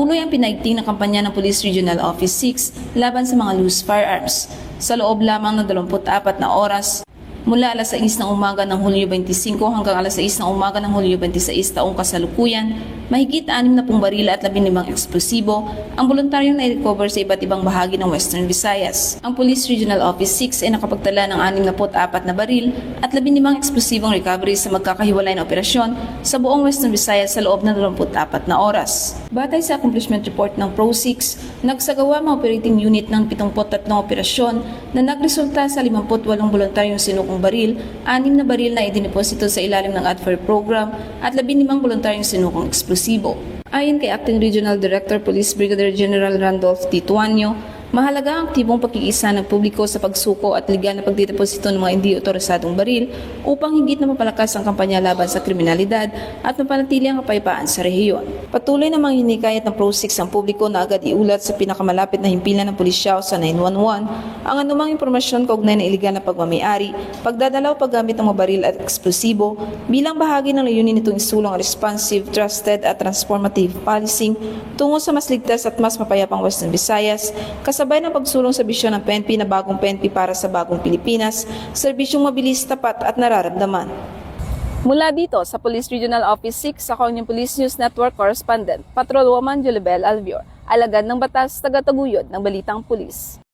Tuloy ang pinaigting ng kampanya ng Police Regional Office 6 laban sa mga loose firearms. Sa loob lamang ng 24 na oras, mula alas 6 ng umaga ng Hulyo 25 hanggang alas 6 ng umaga ng Hulyo 26 taong kasalukuyan, mahigit 60 barila at 15 eksplosibo ang voluntaryong na-recover sa iba't ibang bahagi ng Western Visayas. Ang Police Regional Office 6 ay nakapagtala ng 64 na baril at 15 eksplosibong recovery sa magkakahiwalay na operasyon sa buong Western Visayas sa loob ng 24 na oras. Batay sa accomplishment report ng Pro-6, nagsagawa mga operating unit ng 73 operasyon na nagresulta sa 58 voluntaryong sinukong baril, 6 na baril na idiniposito sa ilalim ng ADFIR program at 15 voluntaryong sinukong eksplosibo. Ayon kay Acting Regional Director Police Brigadier General Randolph T. Tuanyo, mahalaga ang aktibong pakikisa ng publiko sa pagsuko at legal na pagdideposito ng mga hindi otorisadong baril upang higit na mapalakas ang kampanya laban sa kriminalidad at mapanatili ang kapayapaan sa rehiyon. Patuloy na manghinikayat ng Pro-6 ang publiko na agad iulat sa pinakamalapit na himpilan ng pulisya o sa 911 ang anumang impormasyon kaugnay ng iligal na pagmamayari, pagdadalaw paggamit ng mga baril at eksplosibo bilang bahagi ng layunin nitong isulong responsive, trusted at transformative policing tungo sa mas ligtas at mas mapayapang Western Visayas, kasabay ng pagsulong sa bisyon ng PNP na bagong PNP para sa bagong Pilipinas, serbisyong mabilis, tapat at nararamdaman. Mula dito sa Police Regional Office 6, ako ang inyong Police News Network Correspondent, Patrolwoman Julibel Alvior, alagad ng batas, tagataguyod ng Balitang Pulis.